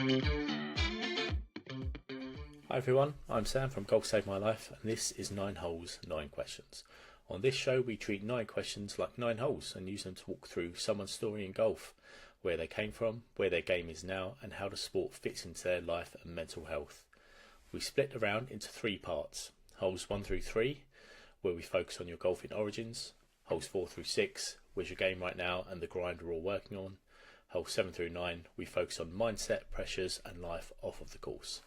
Hi everyone, I'm Sam from Golf Saved My Life, and this is 9 Holes, 9 Questions. On this show we treat 9 questions like 9 holes and use them to walk through someone's story in golf, where they came from, where their game is now, and how the sport fits into their life and mental health. We split the round into 3 parts: holes 1 through 3, where we focus on your golfing origins; holes 4 through 6, where's your game right now and the grind we're all working on; holes 7 through 9, we focus on mindset, pressures and life off of the course.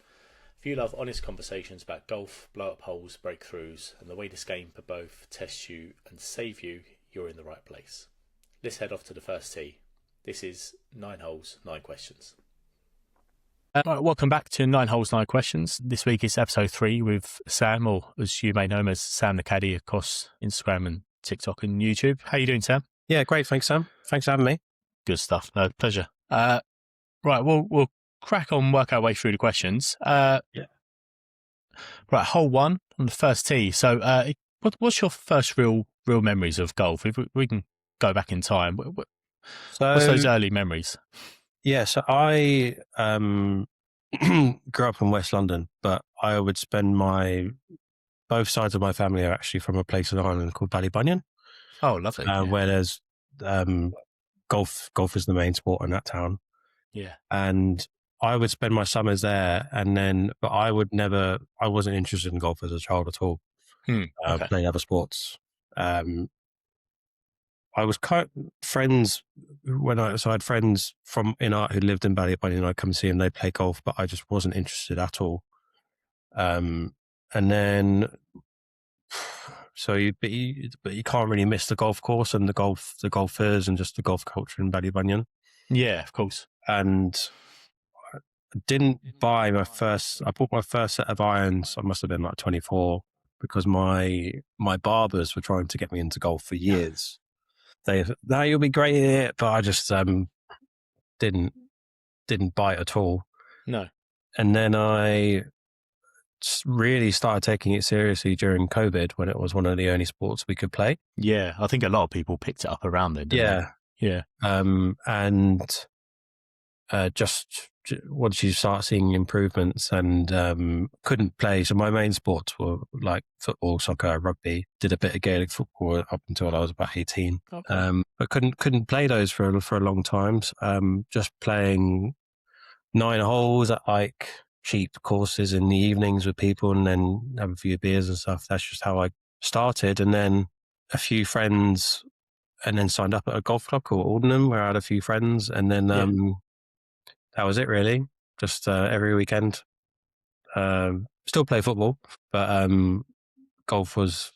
If you love honest conversations about golf, blow-up holes, breakthroughs, and the way this game for both tests you and save you, you're in the right place. Let's head off to the first tee. This is 9 Holes, 9 Questions. Right, welcome back to 9 Holes, 9 Questions. This week is episode 3 with Sam, or as you may know him as SamTheCaddie, across Instagram and TikTok and YouTube. How are you doing, Sam? Yeah, great. Thanks, Sam. Thanks for having me. Good stuff. No, pleasure. Right, we'll crack on, work our way through the questions. Right, hole 1 on the first tee. So what's your first real memories of golf? If we can go back in time, what's those early memories? Yeah, so I grew up in West London, but I would spend both sides of my family are actually from a place in Ireland called Ballybunion. Oh, lovely. Where there's golf is the main sport in that town. Yeah. And I would spend my summers there, but I wasn't interested in golf as a child at all. Okay. Playing other sports. I was friends so I had friends in art who lived in Ballybunion, and I'd come see them, they play golf, but I just wasn't interested at all. And then, but you can't really miss the golf course and the golfers and just the golf culture in Ballybunion. Yeah, of course. And I bought my first set of irons. I must have been like 24, because my barbers were trying to get me into golf for years. Now you'll be great at it, but I just didn't bite at all. No. And then I really started taking it seriously during COVID, when it was one of the only sports we could play. Yeah, I think a lot of people picked it up around then, didn't they? Yeah. And just once you start seeing improvements, and couldn't play. So my main sports were like football, soccer, rugby. Did a bit of Gaelic football up until I was about 18. Okay. But couldn't play those for a long time. Just playing 9 holes at like cheap courses in the evenings with people, and then have a few beers and stuff. That's just how I started. And then a few friends, and then signed up at a golf club called Aldenham, where I had a few friends, and then that was it really. Just every weekend. Still play football, but golf was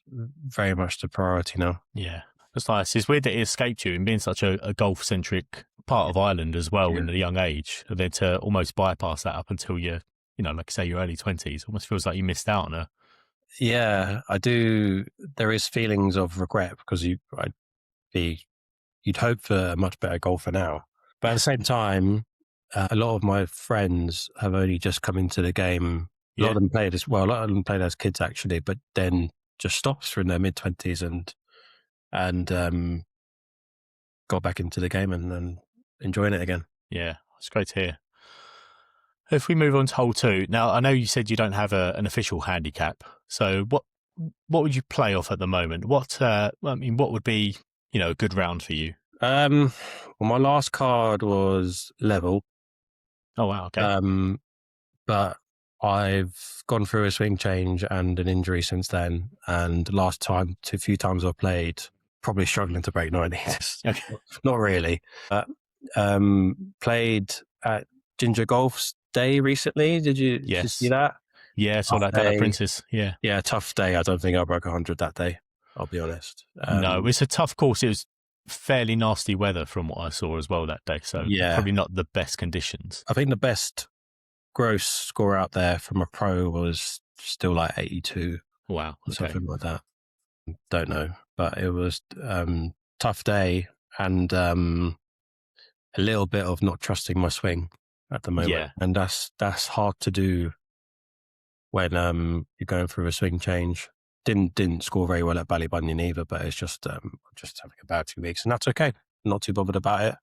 very much the priority now. Yeah, that's nice. It's weird that it escaped you, and being such a golf-centric part of Ireland as well in a young age, and then to almost bypass that up until like I say, your early 20s. Almost feels like you missed out on it. Yeah, I do. There is feelings of regret, because you'd hope for a much better golfer now. But at the same time, a lot of my friends have only just come into the game. A lot of them played as kids actually, but then just stopped through their mid-20s and got back into the game and enjoying it again. Yeah, it's great to hear. If we move on to hole 2, now I know you said you don't have an official handicap, so what would you play off at the moment? What would be a good round for you? Well, my last card was level. Oh wow, okay. But I've gone through a swing change and an injury since then, and a few times I've played, probably struggling to break 90. Okay. Not really. Played at Ginger Golf's day recently. Did you see that? Yeah, saw that day at Princess. Yeah, tough day. I don't think I broke 100 that day, I'll be honest. No, it's a tough course. It was fairly nasty weather from what I saw as well that day, so probably not the best conditions. I think the best gross score out there from a pro was still like 82. Wow. Okay. Something like that. Don't know, but it was tough day, and a little bit of not trusting my swing at the moment. And that's hard to do when you're going through a swing change. Didn't score very well at Ballybunion either, but it's just having a bad 2 weeks, and that's okay. Not too bothered about it.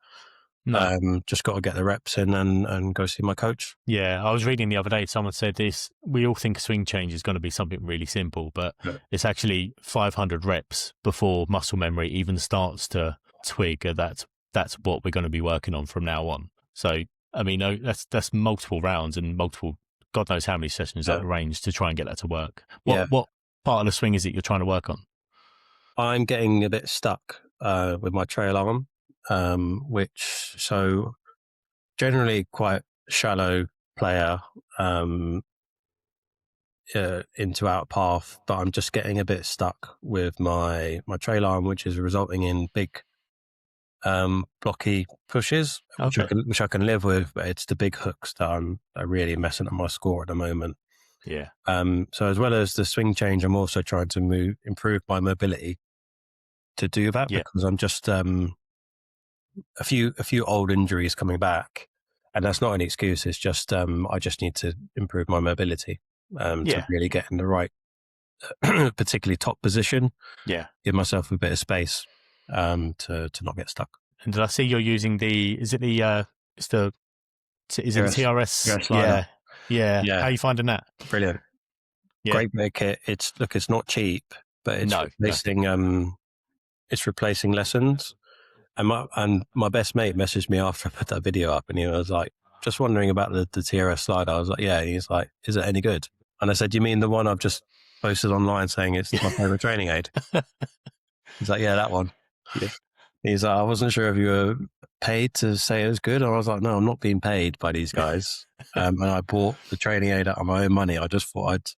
No. Just got to get the reps in and go see my coach. Yeah, I was reading the other day, someone said this, we all think a swing change is going to be something really simple, but it's actually 500 reps before muscle memory even starts to twig that's what we're going to be working on from now on. So, I mean, that's multiple rounds and multiple, God knows how many sessions I've arranged to try and get that to work. What part of the swing is it you're trying to work on? I'm getting a bit stuck with my trail arm, so generally quite shallow player into out path, but I'm just getting a bit stuck with my trail arm, which is resulting in big blocky pushes, which I can live with, but it's the big hooks that are really messing up my score at the moment. Yeah. So as well as the swing change, I'm also trying to improve my mobility to do that, because I'm just a few old injuries coming back, and that's not an excuse. It's just I just need to improve my mobility to really get in the right, particularly top position. Yeah, give myself a bit of space to not get stuck. And did I see you're using is it the TRS? Yeah. How are you finding that? Brilliant. Great bit of kit. It's not cheap, but it's replacing lessons. And my best mate messaged me after I put that video up, and he was like, just wondering about the TRS slide. I was like, yeah. And he's like, is it any good? And I said, you mean the one I've just posted online saying it's my favorite training aid? He's like, yeah, that one. Yeah. He's like, I wasn't sure if you were paid to say it was good. And I was like, no, I'm not being paid by these guys. And I bought the training aid out of my own money. I just thought I'd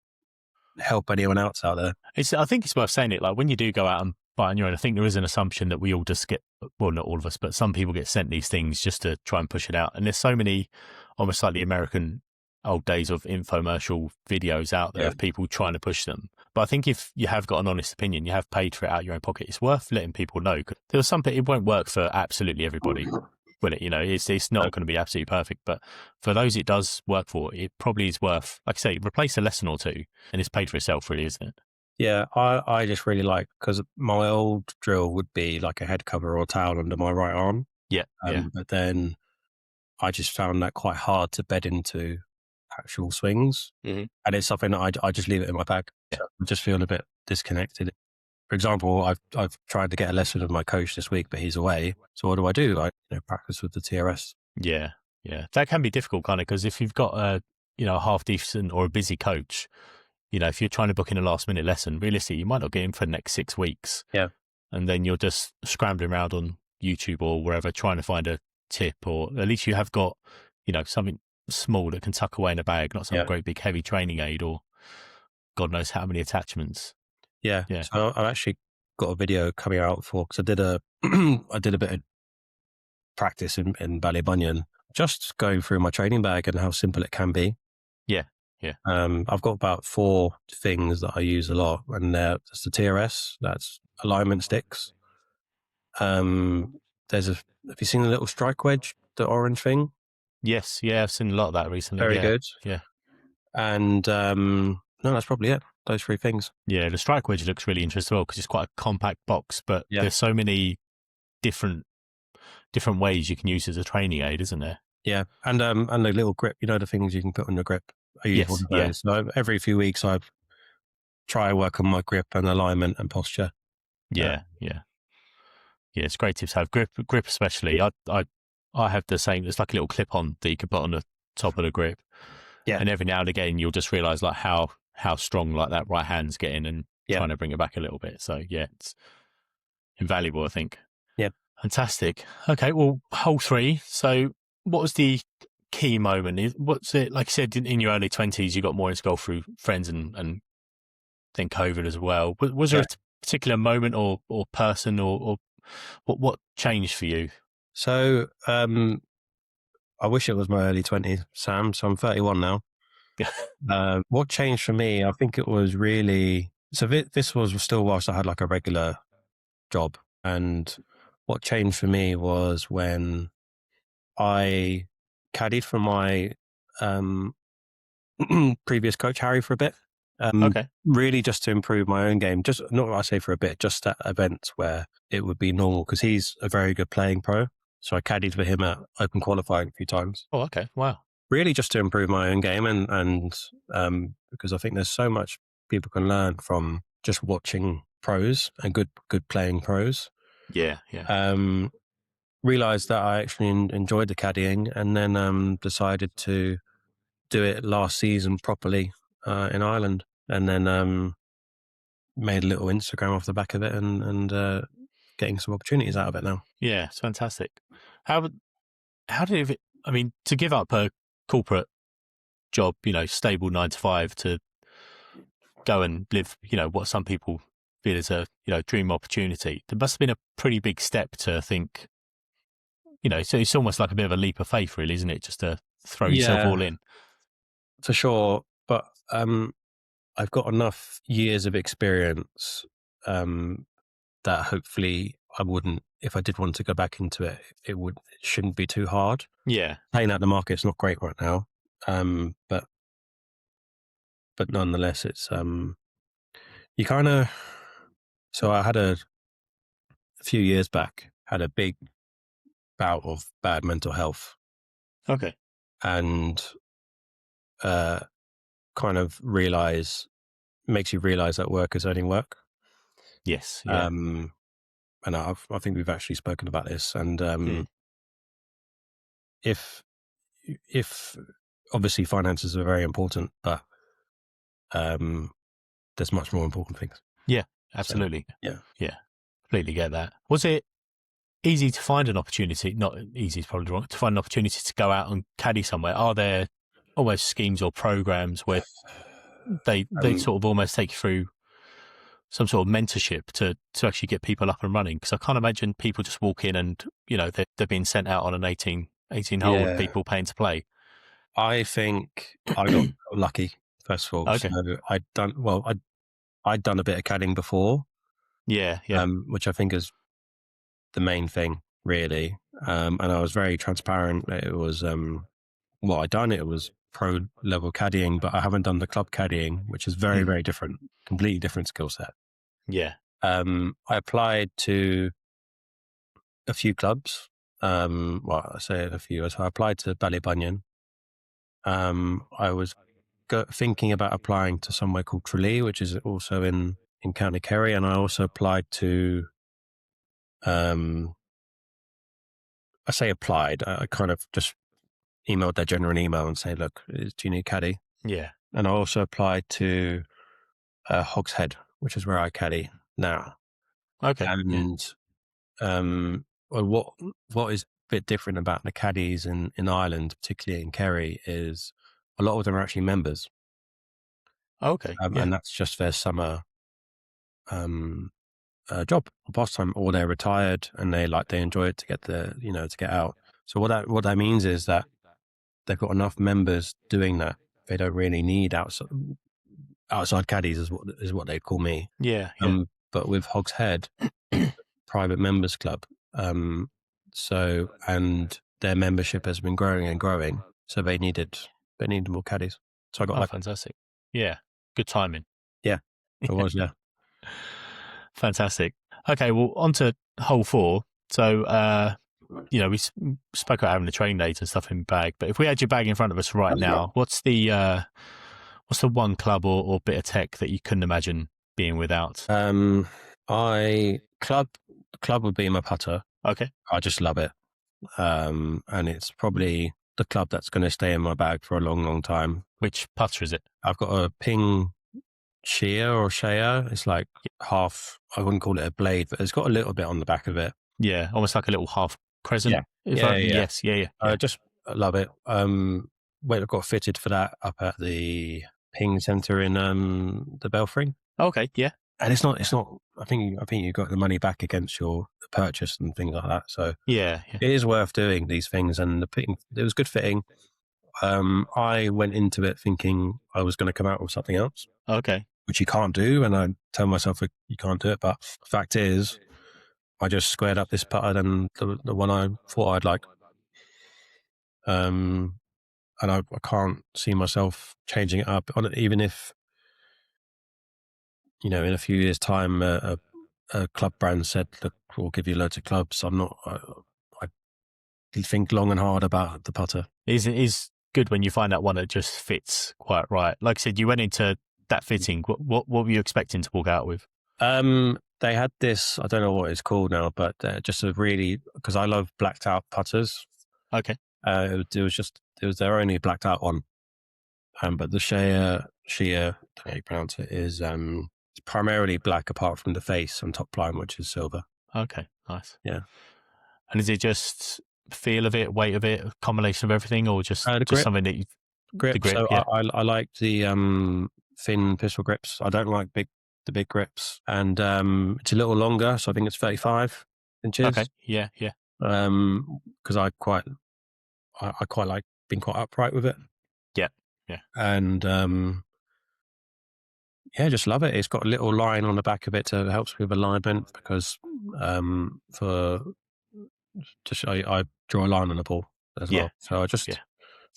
help anyone else out there. I think it's worth saying it. Like when you do go out and buy on your own, I think there is an assumption that we all just get, well, not all of us, but some people get sent these things just to try and push it out. And there's so many, almost like the American old days of infomercial videos out there of people trying to push them. But I think if you have got an honest opinion, you have paid for it out of your own pocket, it's worth letting people know. There was something, it won't work for absolutely everybody, will it? You know, it's not going to be absolutely perfect, but for those it does work for, it probably is worth, like I say, replace a lesson or two, and it's paid for itself, really, isn't it? Yeah, I just really like, because my old drill would be like a head cover or towel under my right arm. But then I just found that quite hard to bed into actual swings, and it's something that I just leave it in my bag. So I just feel a bit disconnected. For example, I've tried to get a lesson with my coach this week, but he's away. So what do? I practice with the TRS. Yeah, that can be difficult, kind of, because if you've got a half decent or a busy coach, if you're trying to book in a last minute lesson, realistically, you might not get in for the next 6 weeks. Yeah, and then you're just scrambling around on YouTube or wherever trying to find a tip, or at least you have got something small that can tuck away in a bag, not some great big heavy training aid or God knows how many attachments. Yeah. So I've actually got a video coming out because I did a bit of practice in Ballybunion, just going through my training bag and how simple it can be. Yeah. I've got about 4 things that I use a lot, and that's the TRS, that's alignment sticks. Have you seen the little strike wedge, the orange thing? Yes, I've seen a lot of that recently. Very good. Yeah. And no, that's probably it. Those 3 things. Yeah, the strike wedge looks really interesting as well, because it's quite a compact box, but there's so many different ways you can use it as a training aid, isn't there? Yeah, and the little grip, the things you can put on your grip. I use one of those. So every few weeks I try to work on my grip and alignment and posture. Yeah, it's great tips to have. Grip especially. I have the same. It's like a little clip on that you can put on the top of the grip. Yeah. And every now and again you'll just realise like how strong like that right hand's getting, and trying to bring it back a little bit. So it's invaluable, I think. Yeah. Fantastic. Okay, well, hole 3. So what was the key moment? What's it, like you said, in your early 20s you got more into golf through friends and then COVID as well. Was there a particular moment or person or what changed for you? So I wish it was my early 20s, Sam. So I'm 31 now. What changed for me, I think it was really, so this was still whilst I had like a regular job, and what changed for me was when I caddied for my previous coach Harry for a bit. Really just to improve my own game, just not what I say for a bit, just at events where it would be normal, because he's a very good playing pro. So I caddied for him at Open qualifying a few times. Oh, okay. Wow. Really, just to improve my own game, and because I think there's so much people can learn from just watching pros and good playing pros. Yeah. Yeah. Realized that I actually enjoyed the caddying, and then decided to do it last season properly in Ireland, and then made a little Instagram off the back of it, and getting some opportunities out of it now. Yeah. It's fantastic. How did it? I mean, to give up a corporate job, stable 9 to 5, to go and live, what some people feel is a dream opportunity. There must have been a pretty big step to think. So it's almost like a bit of a leap of faith, really, isn't it? Just to throw yourself all in. For sure, but I've got enough years of experience that hopefully I wouldn't, if I did want to go back into it, it shouldn't be too hard. Yeah. Playing out the market's not great right now, but nonetheless, it's you kind of. So I had a few years back, had a big bout of bad mental health. Okay. And kind of makes you realize that work is only work. Yes. Yeah. And I think we've actually spoken about this. And if obviously finances are very important, but there's much more important things. Yeah, absolutely. So, yeah, completely get that. Was it easy to find an opportunity? Not easy is probably wrong. To find an opportunity to go out and caddy somewhere. Are there almost schemes or programs where they sort of almost take you through some sort of mentorship to actually get people up and running? Because I can't imagine people just walk in and they're being sent out on an 18 hole with people paying to play. I think I got lucky, first of all. Okay. So I'd done a bit of caddying before. Yeah. Which I think is the main thing, really. And I was very transparent. It was what I'd done. It was pro level caddying, but I haven't done the club caddying, which is very, very different, completely different skill set. Yeah. I applied to a few clubs. Well, I say a few. So I applied to Ballybunion. I was thinking about applying to somewhere called Tralee, which is also in County Kerry, and I also applied to. I say applied. I kind of just emailed their general email and say, "Look, do you need caddy?" Yeah. And I also applied to Hogs Head, which is where I caddy now. Okay. And well, what is a bit different about the caddies in Ireland, particularly in Kerry, is a lot of them are actually members. Okay. And that's just their summer job or pastime, or they're retired and they enjoy it to get to get out. So what that means is that they've got enough members doing that. They don't really need outside caddies is what they'd call me. Yeah. But with Hogs Head, private members club. So, and their membership has been growing and growing. So they needed more caddies. So I got fantastic. Yeah. Good timing. Yeah, it was. Yeah. Fantastic. Okay. Well, on to hole 4. So, we spoke about having the training dates and stuff in the bag, but if we had your bag in front of us right now, what's the one club or bit of tech that you couldn't imagine being without? Club would be my putter. Okay. I just love it. And it's probably the club that's going to stay in my bag for a long, long time. Which putter is it? I've got a Ping Shea. It's like half, I wouldn't call it a blade, but it's got a little bit on the back of it. Yeah, almost like a little half crescent. Yeah. Yes, yeah. I just love it. I got fitted for that up at the Ping Centre in the Belfry. Okay, yeah. And it's not. I think you got the money back against your purchase and things like that. So yeah. It is worth doing these things. And it was good fitting. I went into it thinking I was going to come out with something else. Okay. Which you can't do, and I tell myself that you can't do it. But the fact is, I just squared up this putter than the one I thought I'd like. And I can't see myself changing it up, even if, in a few years' time, a club brand said, "Look, we'll give you loads of clubs." I'm not. think long and hard about the putter. It is good when you find that one that just fits quite right. Like I said, you went into that fitting. What were you expecting to walk out with? They had this, I don't know what it's called now, but just a really, because I love blacked out putters. Okay. It was their only blacked out one. But the Shea, I don't know how you pronounce it, is it's primarily black apart from the face and top line, which is silver. Okay, nice. Yeah. And is it just feel of it, weight of it, a combination of everything, or just something that you grip? The grip, so yeah. I like the thin pistol grips. I don't like the big grips, and it's a little longer, so I think it's 35 inches. Okay, yeah. Because I quite like being quite upright with it. Yeah. And just love it. It's got a little line on the back of it to helps with alignment, because I draw a line on the ball as well. So it's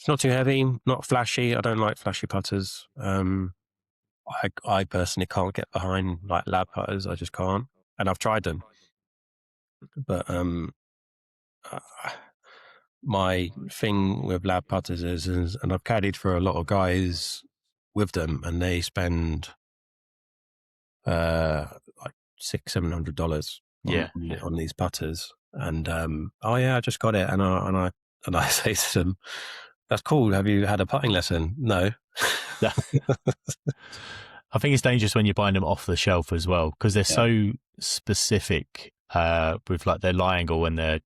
not too heavy, not flashy. I don't like flashy putters. I personally can't get behind like lab putters. I just can't. And I've tried them, but my thing with lab putters is, and I've caddied for a lot of guys with them, and they spend like $600-700 on these putters, and I just got it, and I say to them, "That's cool. Have you had a putting lesson?" No. I think it's dangerous when you're buying them off the shelf as well, because they're so specific with like their lie angle and their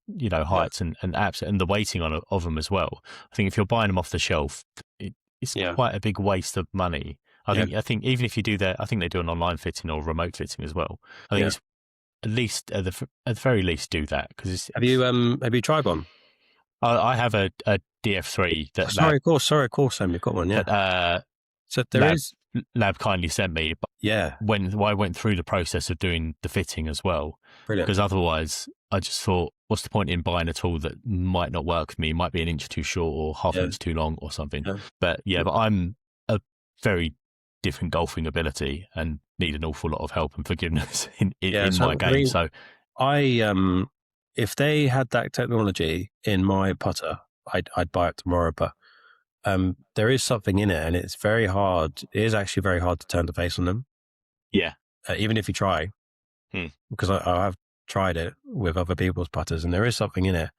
heights and apps and the weighting of them as well. I think if you're buying them off the shelf, it's quite a big waste of money. I think even if you do that, I think they do an online fitting or remote fitting as well. I think it's at least at the very least do that, because have you tried one? I have a DF3 that sorry, of course, Sam, you've got one, yeah. That, so there is Lab kindly sent me. But when I went through the process of doing the fitting as well, brilliant. Because otherwise, I just thought, what's the point in buying a tool that might not work for me? It might be an inch too short or half an inch too long or something. But but I'm a very different golfing ability and need an awful lot of help and forgiveness in my game. So I if they had that technology in my putter, I'd buy it tomorrow. But there is something in it, and it's very hard. It is actually very hard to turn the face on them. Yeah. Even if you try, because I have tried it with other people's putters, and there is something in it.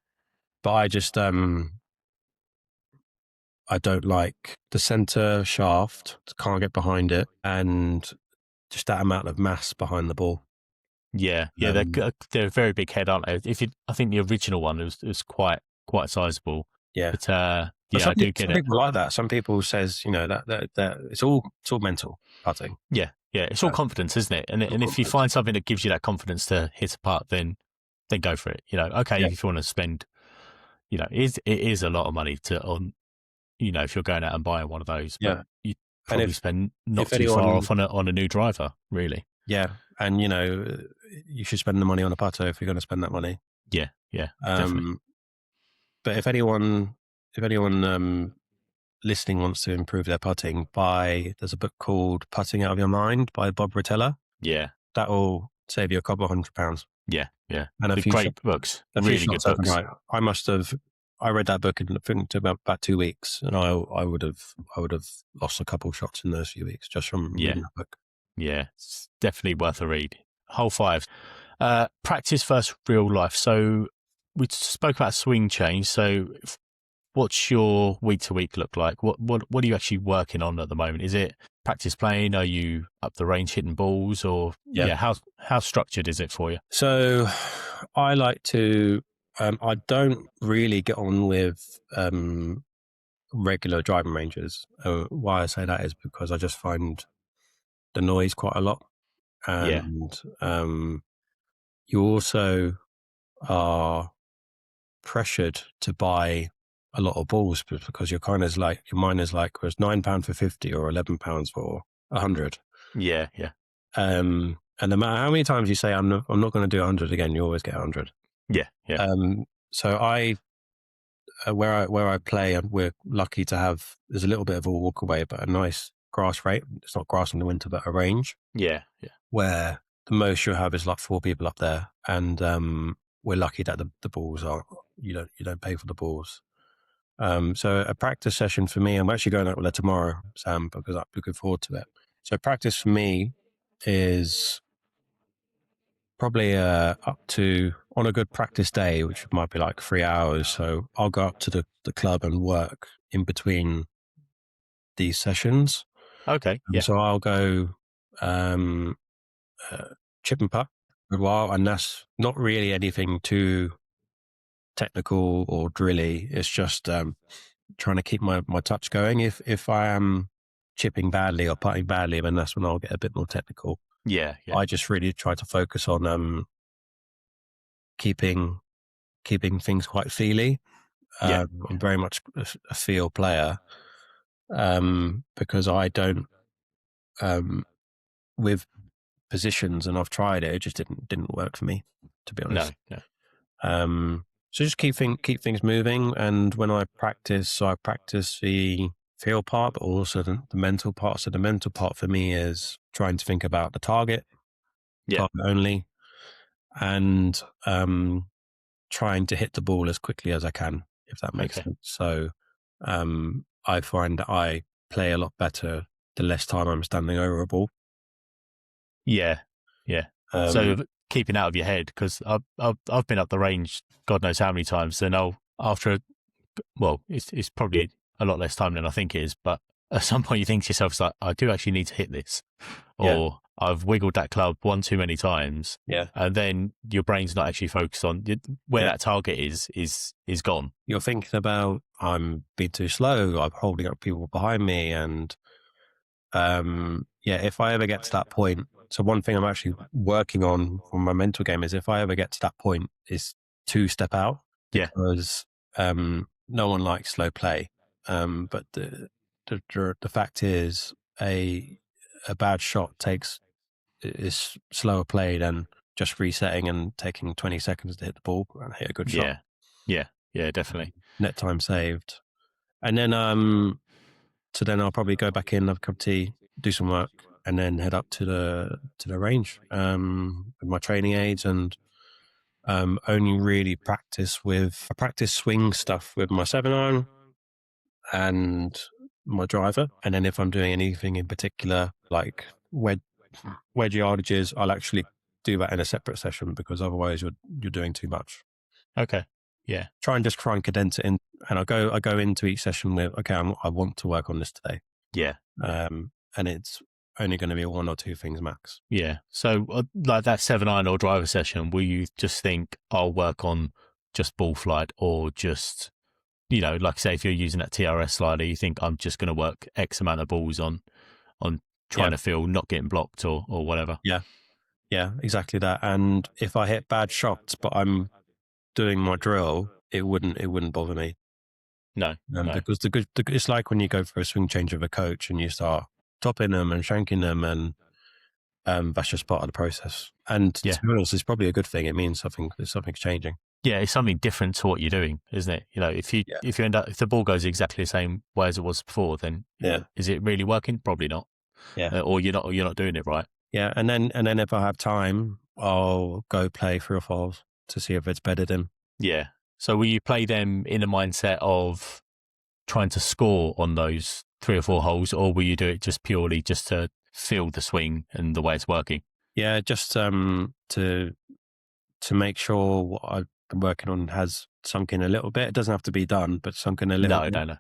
But I just I don't like the center shaft. Can't get behind it, and just that amount of mass behind the ball. Yeah, they're a very big head, aren't they? I think the original one was quite sizable. Yeah, but I do get it. Some people like that. Some people says that it's all mental putting. Yeah, it's all confidence, isn't it? And if you find something that gives you that confidence to hit a putt, then go for it. If you want to spend, it is a lot of money if you're going out and buying one of those. But you probably spend not too far off on a new driver, really. Yeah, and you should spend the money on a putter if you're going to spend that money. Yeah, definitely. But if anyone listening wants to improve their putting, there's a book called Putting Out of Your Mind by Bob Rotella. Yeah, that will save you a couple of £100. Yeah, and great books, really good books. Right. I read that book in about 2 weeks, and I would have lost a couple shots in those few weeks just from reading that book. Yeah, it's definitely worth a read. Hole 5. Practice versus real life. So we spoke about swing change. So what's your week to week look like? What are you actually working on at the moment? Is it practice playing? Are you up the range hitting balls, or how structured is it for you? So I like to I don't really get on with regular driving ranges. Why I say that is because I just find the noise quite a lot, and you also are pressured to buy a lot of balls because your mind is like, was £9 for 50 or £11 for 100. Yeah. And no matter how many times you say I'm not going to do 100 again, you always get 100. Yeah. So I where I play, and we're lucky to have, there's a little bit of a walk away, but a nice grass rate. It's not grass in the winter, but a range. Yeah. Where the most you'll have is like 4 people up there, and we're lucky that the balls are you don't pay for the balls. So a practice session for me, I'm actually going out with her tomorrow, Sam, because I'm looking forward to it. So practice for me is probably up to, on a good practice day, which might be like 3 hours. So I'll go up to the club and work in between these sessions. Okay. Yeah. So I'll go chip and putt for a while, and that's not really anything too technical or drilly. It's just trying to keep my touch going. If I am chipping badly or putting badly, then that's when I'll get a bit more technical. Yeah. I just really try to focus on keeping things quite feely. I'm very much a feel player, because I don't with positions, and I've tried it. It just didn't work for me, to be honest. No. So just keep things moving. And when I practice the feel part, but also the mental part. So the mental part for me is trying to think about the target only, and trying to hit the ball as quickly as I can, if that makes sense. So I find that I play a lot better the less time I'm standing over a ball. Yeah. So keeping out of your head, because I've been up the range God knows how many times, and it's probably a lot less time than I think it is, but at some point you think to yourself, it's like, I do actually need to hit this, or I've wiggled that club one too many times, and then your brain's not actually focused on where that target is gone. You're thinking about, I'm being too slow, I'm holding up people behind me, and if I ever get to that point. So one thing I'm actually working on for my mental game is, if I ever get to that point, is to step out, because no one likes slow play. But the fact is, a bad shot is slower play than just resetting and taking 20 seconds to hit the ball and hit a good shot. Yeah, definitely. Net time saved. And then so then I'll probably go back in, have a cup of tea, do some work, and then head up to the range with my training aids, and only really practice swing stuff with my 7-iron and my driver. And then if I'm doing anything in particular, like wedge yardages, I'll actually do that in a separate session, because otherwise you're doing too much. Okay. Yeah. Try and condense it in, and I go into each session with, okay, I want to work on this today. Yeah. And it's only going to be 1 or 2 things max. Yeah. So like that 7-iron or driver session, will you just think, I'll work on just ball flight, or just, like say if you're using that TRS slider, you think, I'm just going to work X amount of balls on trying to feel not getting blocked or whatever. Yeah, exactly that. And if I hit bad shots, but I'm doing my drill, it wouldn't bother me. No. Because it's like when you go for a swing change with a coach and you start topping them and shanking them, and that's just part of the process. And to be honest, it's probably a good thing. It means something's changing. Yeah, it's something different to what you're doing, isn't it? If you end up, if the ball goes exactly the same way as it was before, then is it really working? Probably not. Or you're not doing it right. Yeah, and then if I have time, I'll go play 3 or 4 to see if it's bedded in. Yeah. So will you play them in a mindset of trying to score on those 3 or 4 holes, or will you do it just purely just to feel the swing and the way it's working? Yeah, just to make sure what I'm working on has sunk in a little bit. It doesn't have to be done, but sunk in a little bit. No.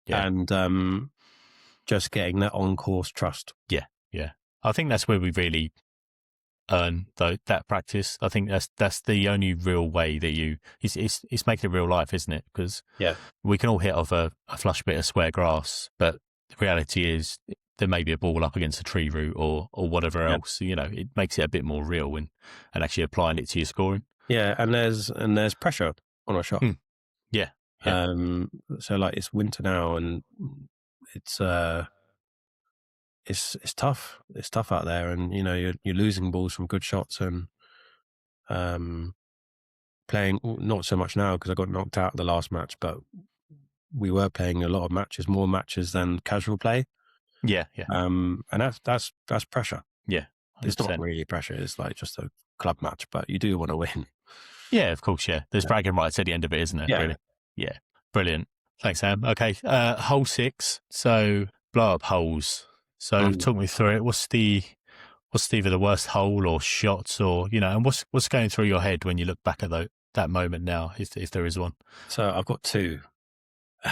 Yeah. And just getting that on-course trust. Yeah. I think that's where we really earn that practice. I think that's the only real way that it's making it real life, isn't it? Because we can all hit off a flush bit of square grass, but the reality is there may be a ball up against a tree root or whatever else. It makes it a bit more real and actually applying it to your scoring. Yeah, and there's pressure on a shot. Yeah. So like, it's winter now, and it's tough. It's tough out there, and you're losing balls from good shots, and playing, not so much now because I got knocked out the last match, but we were playing a lot of matches, more matches than casual play. Yeah. And that's pressure. Yeah. 100%. It's not really pressure. It's like just a club match, but you do want to win. Yeah, of course. Yeah, there's bragging rights at the end of it, isn't there? Yeah. Really? Yeah, brilliant. Thanks, Sam. Okay, hole 6. So blow up holes. So talk me through it. What's either the worst hole or shots, or and what's going through your head when you look back at that moment now, if there is one? So I've got two.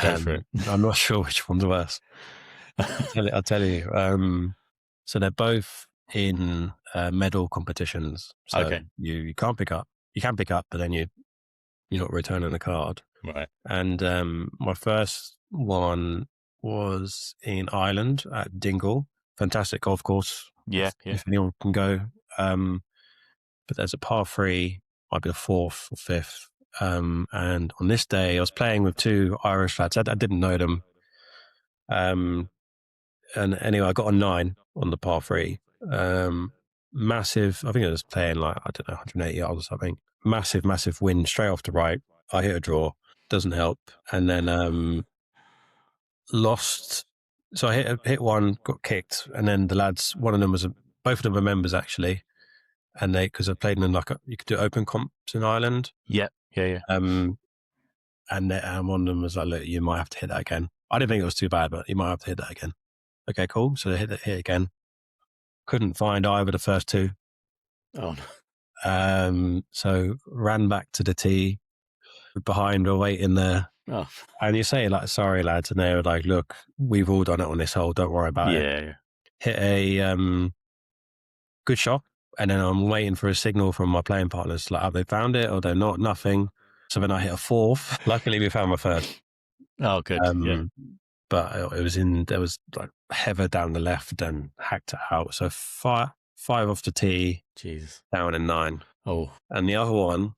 Go for it. I'm not sure which one's worse. I'll tell you. So they're both in medal competitions. So Okay. you can't pick up. You can pick up, but then you're not returning the card. Right. And my first one was in Ireland at Dingle. Fantastic golf course. Yeah. If anyone can go. But there's a par 3, might be the 4th or 5th. And on this day, I was playing with 2 Irish lads. I didn't know them. And anyway, I got a 9 on the par 3. Massive, I think I was playing 180 yards or something. Massive wind straight off the right. I hit a draw, doesn't help. And then lost. So I hit one, got kicked. And then the lads, one of them both of them were members actually. And because I played in you could do open comps in Ireland. Yeah. And one of them was like, look, you might have to hit that again. I didn't think it was too bad, but you might have to hit that again. Okay, cool. So they hit again. Couldn't find either the first 2. Oh no. So ran back to the tee, behind or waiting there. Oh. And you say sorry lads, and they were like, look, we've all done it on this hole, don't worry about it. Yeah. Hit a good shot, and then I'm waiting for a signal from my playing partners, like have they found it or they're not, nothing. So then I hit a 4th. Luckily we found my 3rd. Oh good. Yeah. But there was like heather down the left and hacked it out. So 5 off the tee. Jesus. Down in 9. Oh. And the other one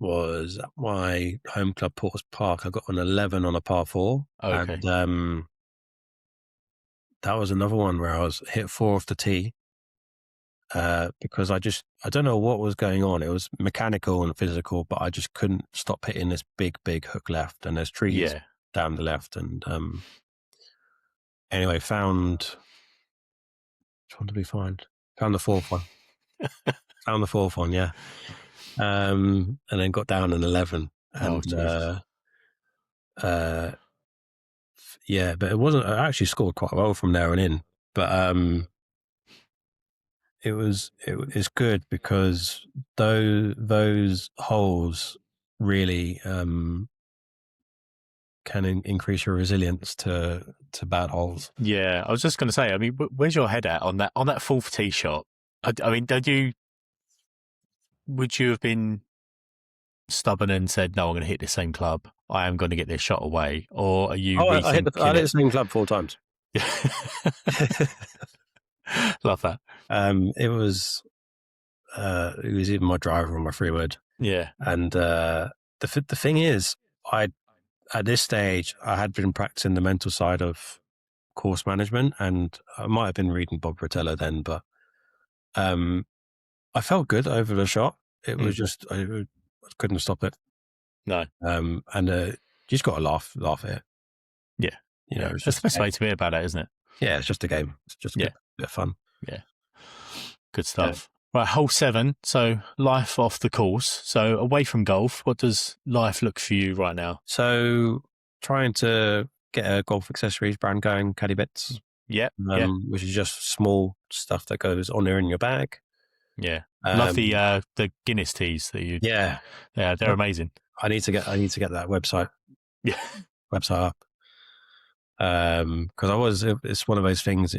was at my home club, Ports Park. I got an 11 on a par 4. Okay. And that was another one where I was hit 4 off the tee. Because I don't know what was going on. It was mechanical and physical, but I just couldn't stop hitting this big hook left, and there's trees down the left. And anyway, which one did we find? Found the 4th one. Found the 4th one, yeah. And then got down an 11. And yeah, but it wasn't. I actually scored quite well from there and in. But it's good because those holes really can increase your resilience to bad holes. Yeah, I was just going to say, I mean, where's your head at on that 4th tee shot? I mean, would you have been stubborn and said, no, I'm going to hit the same club, I am going to get this shot away? Or are you I hit the same club 4 times. Love that. It was even my driver on my 3-wood. Yeah. And the thing is, at this stage, I had been practicing the mental side of course management, and I might have been reading Bob Rotella then, but I felt good over the shot. It was just, I couldn't stop it. No. And you just got to laugh at it. Yeah. It's that's the best way to be about it, isn't it? Yeah, it's just a game. It's just a bit of fun. Yeah. Good stuff. Yeah. Right, hole 7. So life off the course. So away from golf, what does life look for you right now? So trying to get a golf accessories brand going, Caddie Bits. Yeah. Which is just small stuff that goes on there in your bag. Yeah. Love the Guinness teas that you. Yeah. Yeah, they're amazing. I need to get that website. Yeah. Website up. Because it's one of those things.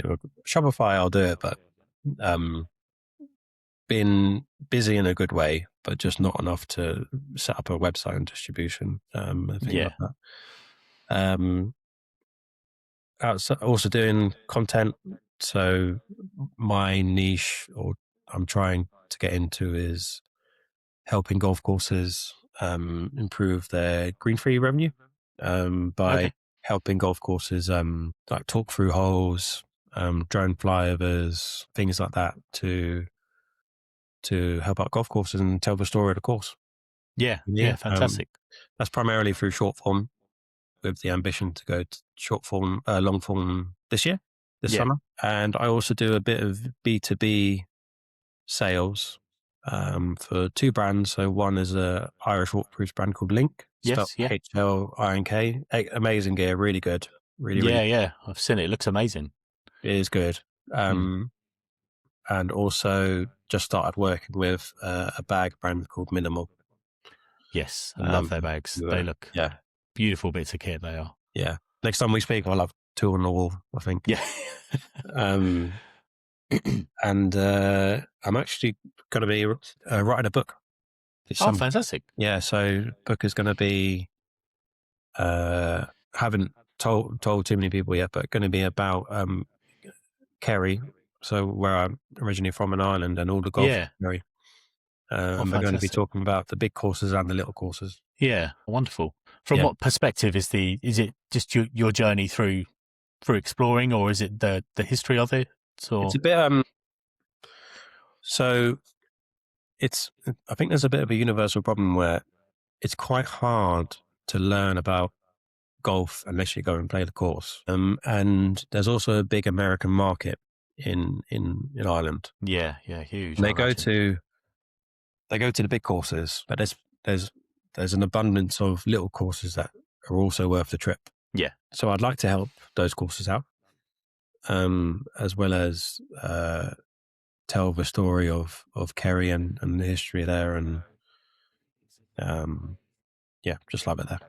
Shopify, I'll do it, but been busy in a good way, but just not enough to set up a website and distribution. Like that. Also doing content. So my niche, or I'm trying to get into, is helping golf courses improve their green free revenue by helping golf courses like talk through holes, drone flyovers, things like that to help out golf courses and tell the story of the course. Yeah, fantastic. That's primarily through short form, with the ambition to go to long form this summer. And I also do a bit of B2B sales. for two brands. So one is a Irish waterproof brand called Link, spelled Yes, yeah. HLINK. Amazing gear, really good, really, really Yeah, yeah. I've seen it. It looks amazing. it is good. Mm. And also just started working with a bag brand called Minimal. Yes, I love Um, their bags. They look yeah, beautiful bits of kit they are. yeah. Next time we speak, I'll have two on the wall, I think. Yeah. Um, and I'm actually going to be writing a book this Oh, summer. fantastic. Yeah, so book is going to be haven't told too many people yet, but going to be about Kerry, so where I'm originally from in Ireland, and all the golf Yeah. Kerry. Oh, And we're going to be fantastic. talking about the big courses and the little courses. Yeah, wonderful. From Yeah, what perspective is it just your journey through exploring, or is it the history of it? it's Or a bit so it's I think there's a bit of a universal problem where it's quite hard to learn about golf unless you go and play the course. And there's also a big American market in Ireland. yeah, huge, And I imagine. they go to the big courses, but there's there's an abundance of little courses that are also worth the trip. Yeah. So I'd like to help those courses out, as well as tell the story of Kerry and the history there, and yeah, just love it there.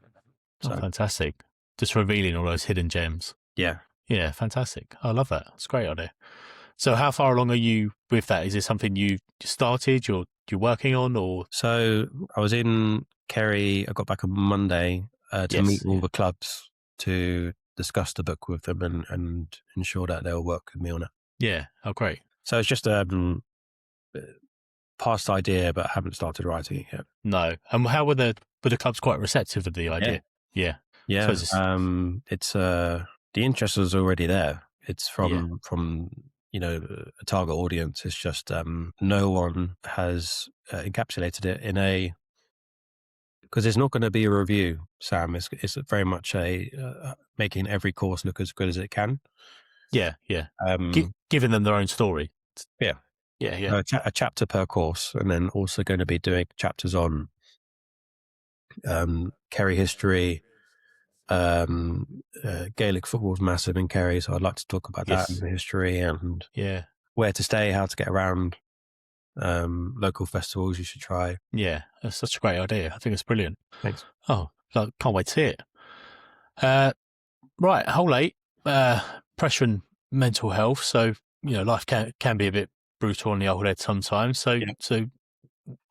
Oh, So fantastic. Just revealing all those hidden gems. yeah. Yeah, fantastic. I love that. It's a great idea. So how far along are you with that? Is it something you started, you're working on, or? So I was in Kerry. I got back on Monday to meet Yes. all Yeah. the clubs to discuss the book with them and ensure that they'll work with me on it. Yeah. Oh, great. So it's just a past idea, but I haven't started writing it yet. No. And how were the clubs quite receptive of the idea? Yeah. Yeah. Suppose It's the interest is already there. It's Yeah. from a target audience. It's just no one has encapsulated it in a, because it's not going to be a review, Sam. It's very much a making every course look as good as it can. Yeah. Um, Giving them their own story. yeah, Yeah. a chapter per course, and then also going to be doing chapters on Kerry history. Gaelic football is massive in Kerry, so I'd like to talk about that and Yes. the history and Yeah. where to stay, how to get around. Local festivals you should try. Yeah. That's such a great idea. I think it's brilliant. Thanks. Oh, can't wait to see it. Right. Whole 8, pressure and mental health. So, life can be a bit brutal on the old head sometimes. So, Yeah. so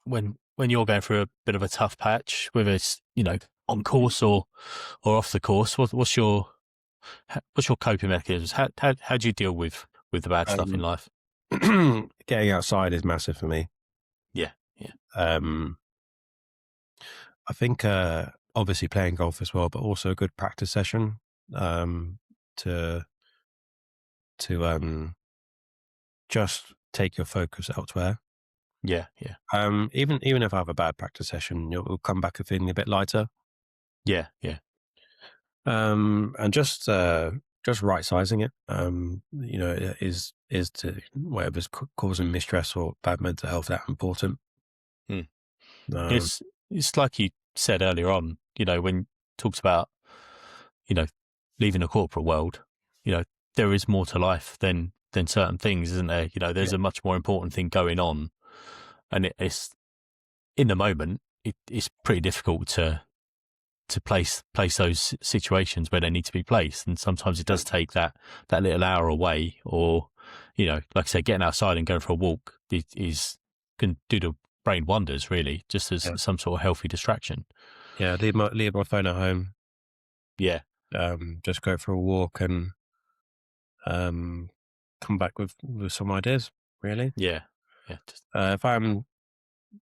when you're going through a bit of a tough patch, whether it's, on course or off the course, what's your coping mechanisms? How do you deal with the bad stuff in life? Getting outside is massive for me. Yeah. I think obviously playing golf as well, but also a good practice session to just take your focus elsewhere. Yeah. Even if I have a bad practice session, you'll come back feeling a bit lighter. Yeah. And just right sizing it. Is to whatever's causing me stress or bad mental health that important. It's like you said earlier on, when you talked about, leaving the corporate world, there is more to life than certain things, isn't there? There's a much more important thing going on, and it's in the moment. It's pretty difficult to place those situations where they need to be placed, and sometimes it does take that little hour away, or like I said, getting outside and going for a walk can do the brain wonders, really, just as some sort of healthy distraction. Yeah, leave my phone at home. Yeah. Just go for a walk and come back with some ideas, really. Yeah. If I'm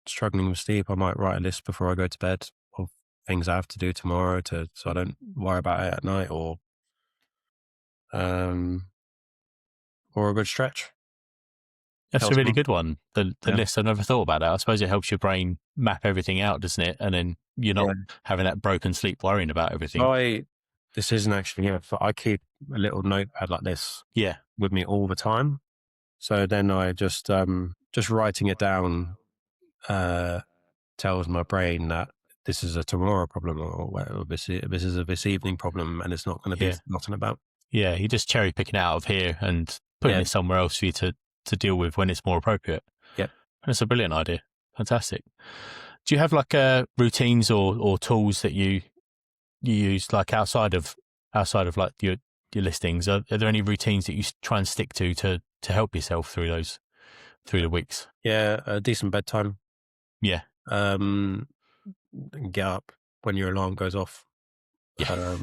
struggling with sleep, I might write a list before I go to bed of things I have to do tomorrow so I don't worry about it at night, or a good stretch. That's a really good one. The Yeah. list, I never thought about that. I suppose it helps your brain map everything out, doesn't it? And then you're not having that broken sleep worrying about everything. This isn't actually, but I keep a little notepad like this with me all the time. So then I just writing it down tells my brain that this is a tomorrow problem, or this is a this evening problem, and it's not going to be Yeah. forgotten about. Yeah. You're just cherry picking it out of here and putting Yeah. it somewhere else for you to deal with when it's more appropriate. Yep. And it's a brilliant idea. Fantastic. Do you have like routines or tools that you use like outside of like your listings? Are there any routines that you try and stick to help yourself through the weeks? Yeah, a decent bedtime. Yeah. Get up when your alarm goes off. Yeah.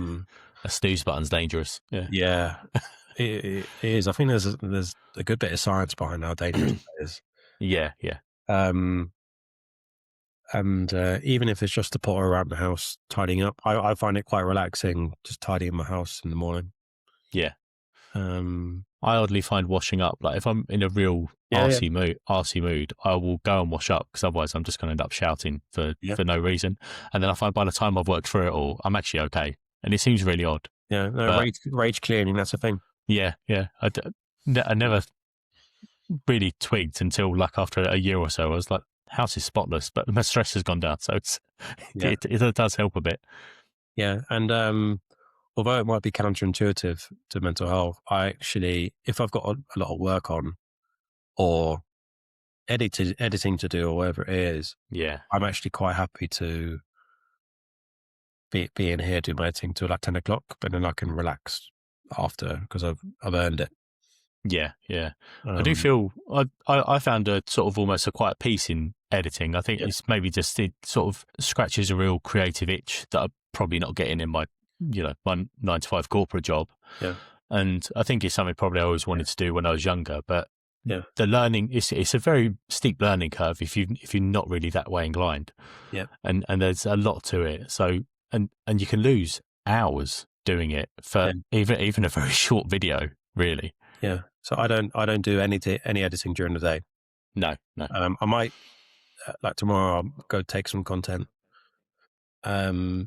A snooze button's dangerous. Yeah. Yeah, it is. I think there's a good bit of science behind how dangerous it is. Yeah. Yeah. And even if it's just to put around the house tidying up, I find it quite relaxing just tidying my house in the morning. Yeah. I oddly find washing up, like if I'm in a real arsey mood, I will go and wash up, because otherwise I'm just going to end up shouting for no reason. And then I find by the time I've worked through it all, I'm actually okay. And it seems really odd. Yeah, no, rage clearing, that's a thing. Yeah, yeah. I never really twigged until like after a year or so. I was like, house is spotless, but my stress has gone down. So it does help a bit. Yeah, and although it might be counterintuitive to mental health, I actually, if I've got a lot of work on or editing to do or whatever it is, I'm actually quite happy to be in here doing my editing till like 10 o'clock, but then I can relax after because I've earned it. Yeah, yeah. I do feel I found a sort of almost a quiet peace in editing. I think it's maybe just it sort of scratches a real creative itch that I'm probably not getting in my my 9-to-5 corporate job. Yeah. And I think it's something probably I always wanted to do when I was younger. But the learning it's a very steep learning curve if you're not really that way inclined. Yeah. And there's a lot to it. So and you can lose hours doing it for even a very short video, really. Yeah. So I don't do any editing during the day. No. I might like tomorrow I'll go take some content. But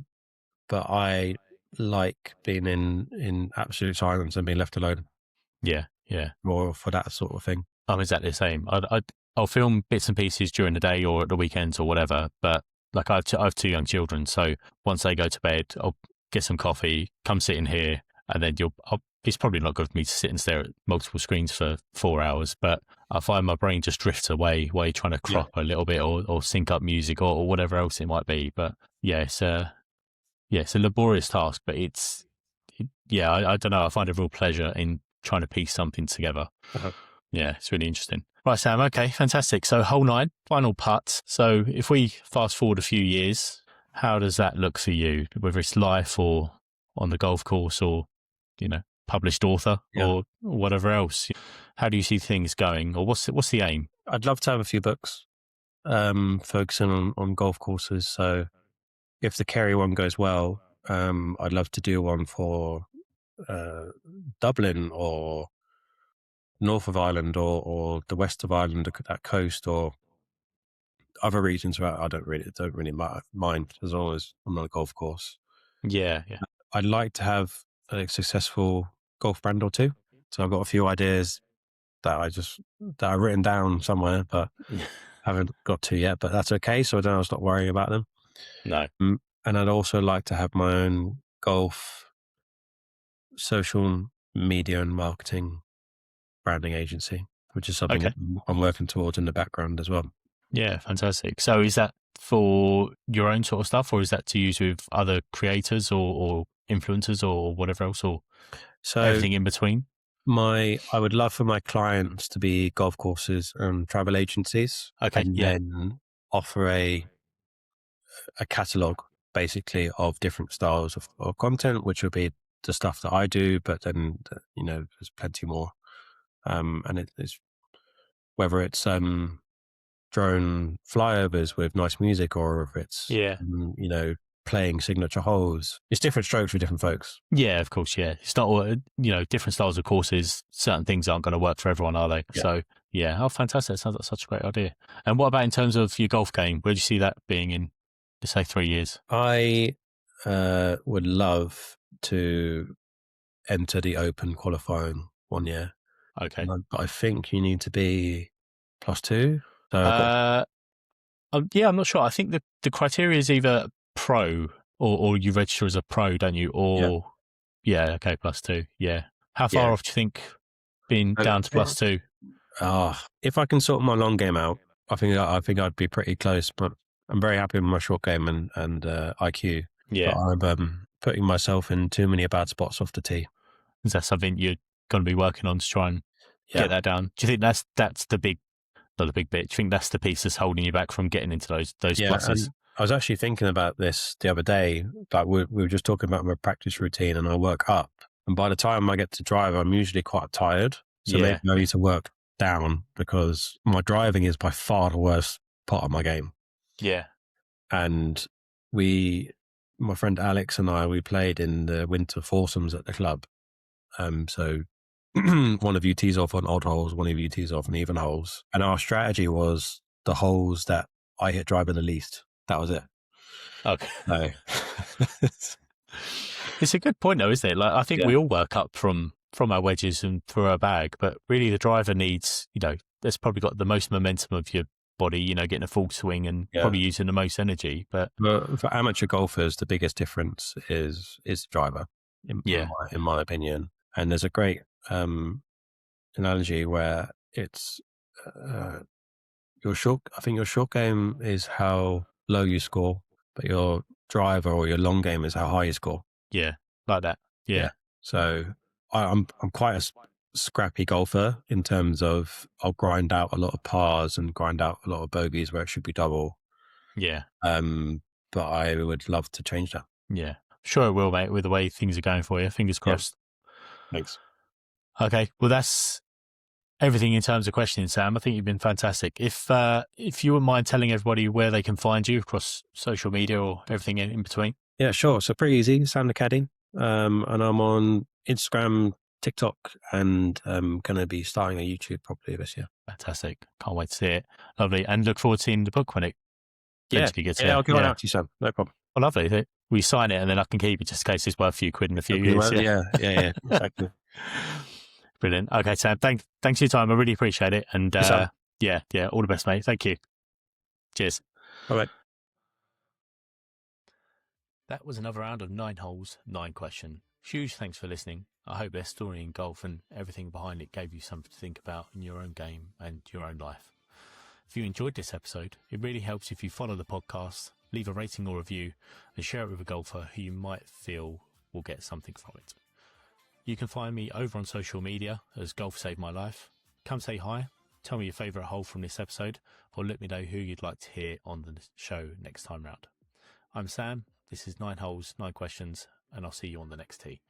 I like being in absolute silence and being left alone. Yeah, yeah. More for that sort of thing. I'm exactly the same. I'll film bits and pieces during the day or at the weekends or whatever. But like I have 2 young children, so once they go to bed, I'll get some coffee, come sit in here, and then it's probably not good for me to sit and stare at multiple screens for 4 hours, but I find my brain just drifts away while you're trying to crop a little bit or sync up music or whatever else it might be. But it's a laborious task, but I don't know. I find a real pleasure in trying to piece something together. Uh-huh. Yeah, it's really interesting. Right, Sam. Okay, fantastic. So hole 9, final putt. So if we fast forward a few years, how does that look for you? Whether it's life or on the golf course or, published author or whatever else. How do you see things going, or what's the aim? I'd love to have a few books focusing on golf courses. So if the Kerry one goes well, I'd love to do one for Dublin or north of Ireland or the west of Ireland, that coast, or other regions where I don't really mind as long as I'm on a golf course. Yeah. I'd like to have a successful golf brand or 2. So I've got a few ideas that I've written down somewhere, but haven't got to yet. But that's okay. So I don't have to stop worrying about them. No. And I'd also like to have my own golf social media and marketing branding agency, which is something that I'm working towards in the background as well. Yeah, fantastic. So is that for your own sort of stuff, or is that to use with other creators or influencers or whatever else, or everything in between? I would love for my clients to be golf courses and travel agencies. Then offer a catalogue basically of different styles of content, which would be the stuff that I do, but then there's plenty more. And it's whether it's drone flyovers with nice music, or if it's playing signature holes. It's different strokes for different folks. Yeah, of course. Yeah, it's not all, different styles of courses. Certain things aren't going to work for everyone, are they? So oh, fantastic! Sounds like such a great idea. And what about in terms of your golf game? Where do you see that being in, let's say, 3 years? I would love to enter the Open qualifying 1 year. Okay, but I think you need to be +2. So Yeah, I'm not sure. I think the criteria is either pro or you register as a pro, don't you? Or okay, +2. Yeah. How far Yeah. off do you think being down to +2? If I can sort my long game out, I think I'd be pretty close. But I'm very happy with my short game and IQ. Yeah. But I'm putting myself in too many bad spots off the tee. Is that something you're going to be working on to try and get that down? Do you think that's the big, not the big bit? Do you think that's the piece that's holding you back from getting into those pluses? And I was actually thinking about this the other day. Like we were just talking about my practice routine, and I work up. And by the time I get to drive, I'm usually quite tired. So maybe I need to work down because my driving is by far the worst part of my game. Yeah. And my friend Alex and I, we played in the winter foursomes at the club. So one of you tees off on odd holes, one of you tees off on even holes. And our strategy was the holes that I hit driver the least. That was it. Okay. No. It's a good point though, isn't it? Like, I think we all work up from our wedges and through our bag, but really the driver needs, that's probably got the most momentum of your body, getting a full swing and probably using the most energy. But for amateur golfers, the biggest difference is the driver, in my opinion. And there's a great analogy where it's your short game is how low you score, but your driver or your long game is how high you score. Yeah, like that. Yeah. So I'm quite a scrappy golfer in terms of I'll grind out a lot of pars and grind out a lot of bogeys where it should be double. Yeah. But I would love to change that. Yeah. Sure it will, mate, with the way things are going for you. Fingers crossed. Yeah. Thanks. Okay. Well, that's everything in terms of questioning, Sam. I think you've been fantastic. If you wouldn't mind telling everybody where they can find you across social media or everything in between. Yeah, sure. So pretty easy. SamTheCaddie. And I'm on Instagram, TikTok, and I'm going to be starting a YouTube probably this year. Fantastic. Can't wait to see it. Lovely. And look forward to seeing the book when it eventually gets here. I'll get it out to you, Sam. No problem. Well, lovely. We sign it and then I can keep it just in case it's worth a few quid in a few years. Yeah, exactly. Brilliant. Okay, Sam, thanks for your time. I really appreciate it. And all the best, mate. Thank you. Cheers. All right. That was another round of 9 holes, 9 questions. Huge thanks for listening. I hope their story in golf and everything behind it gave you something to think about in your own game and your own life. If you enjoyed this episode, it really helps if you follow the podcast, leave a rating or review, and share it with a golfer who you might feel will get something from it. You can find me over on social media as Golf Saved My Life. Come say hi, tell me your favourite hole from this episode, or let me know who you'd like to hear on the show next time round. I'm Sam, this is 9 holes, 9 questions, and I'll see you on the next tee.